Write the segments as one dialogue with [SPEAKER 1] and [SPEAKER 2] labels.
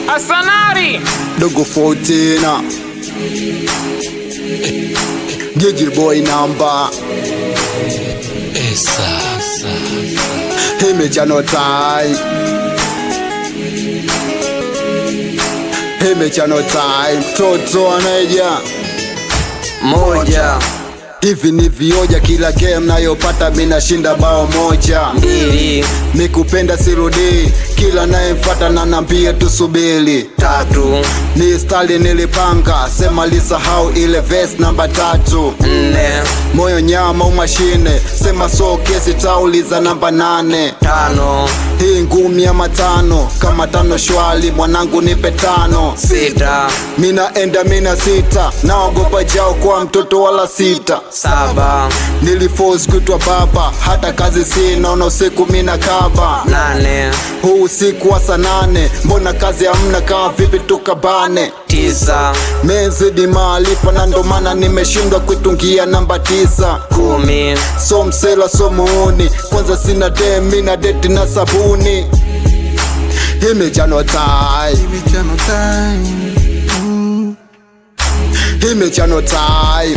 [SPEAKER 1] Asanari
[SPEAKER 2] Dogo 14 Gigi boy number Himi chano time Himi chano time Toto anaija
[SPEAKER 1] moja.
[SPEAKER 2] Hivi ni vioja kila game nayopata mina shinda bao moja.
[SPEAKER 1] Mbili
[SPEAKER 2] Nikupenda sirudi kila nayemfata na nambie tusubili.
[SPEAKER 1] tatu
[SPEAKER 2] Ni style nilipanga sema lisahau ile verse namba 3.
[SPEAKER 1] nne
[SPEAKER 2] Moyo nyama umashine sema so kesi tauliza namba 8.
[SPEAKER 1] tano
[SPEAKER 2] Hii ngumi ya matano kama tano shwali mwanangu nipe 5.
[SPEAKER 1] sita
[SPEAKER 2] Mina enda mina sita naogopa jao kwa mtoto wala sita.
[SPEAKER 1] saba
[SPEAKER 2] Niliforce kuitwa baba hata kazi sina na usiku mina kaba.
[SPEAKER 1] nane
[SPEAKER 2] Huu usiku wa saa 8 mbona kazi hamna kaa vipi tukabane.
[SPEAKER 1] tisa
[SPEAKER 2] Mezidi maalifa na ndo maana nimeshindwa kuitungia namba 9.
[SPEAKER 1] kumi
[SPEAKER 2] So msela so muuni kwanza sina dem mina deti na sabuni. Himi chano tai Himi chano tai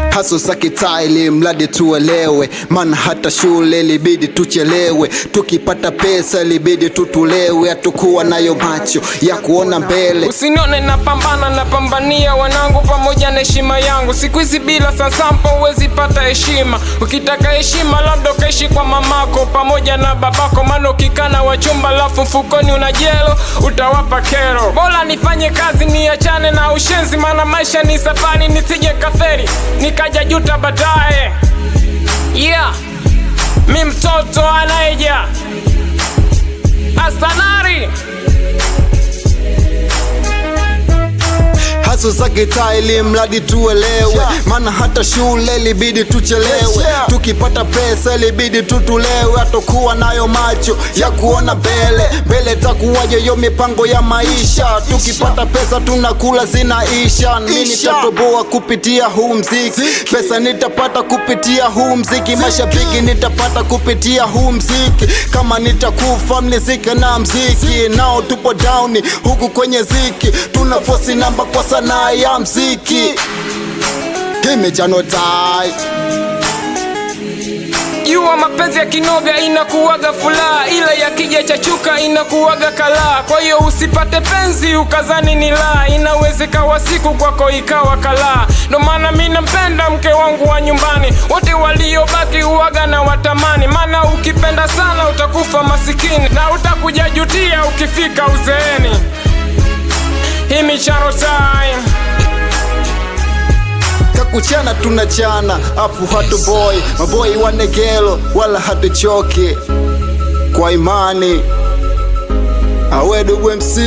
[SPEAKER 2] Haso saki taili mladi tuelewe. Man hata shule libidi tuchelewe. Tukipata pesa libidi tutulewe. Hatukuwa nayo macho ya kuona mbele.
[SPEAKER 1] Usinione napambana napambania wanangu pamoja na heshima yangu. Siku hizi bila sasampa uwezi pata heshima. Ukitaka heshima labda ukaishi kwa mamako pamoja na babako. Maana ukikana wachumba lafu mfukoni una jelo utawapa kero. Bora nifanye kazi niachane na ushenzi. Maana maisha ni safari nisije kaferi nikaja juta baadaye. Yeah, mi mtoto anaija Asanari.
[SPEAKER 2] Haso zake taili mladi tuelewe. Mana hata shule libidi tuchelewe. Tukipata pesa libidi tutulewe. Hatokuwa nayo macho ya kuona mbele. Mbele takuwaje yo mipango ya maisha. Tukipata pesa tunakula zinaisha. Mimi nitatoboa kupitia huu mziki. Pesa nitapata kupitia huu mziki. Mashabiki nitapata kupitia huu mziki. Kama nitakufa mnizike na mziki. Nao tupo down huku kwenye ziki. Tuna force namba kwa sanaa ya mziki. Himi chano tai
[SPEAKER 1] Jua mapenzi ya kinoga inakuwaga furaha, ila yakija chachuka inakuwaga kalaa. Kwa hiyo usipate penzi ukazani ni laa, inawezekawa siku kwako ikawa kalaa. Ndo maana mimi nampenda mke wangu wa nyumbani, wote waliobaki uwaga na watamani. Maana ukipenda sana utakufa masikini na utakuja jutia ukifika uzeeni. Himi chano time
[SPEAKER 2] Kakuchana tunachana afu hatu boy. Maboy wanegelo wala hatuchoki. Kwa imani Awedu MC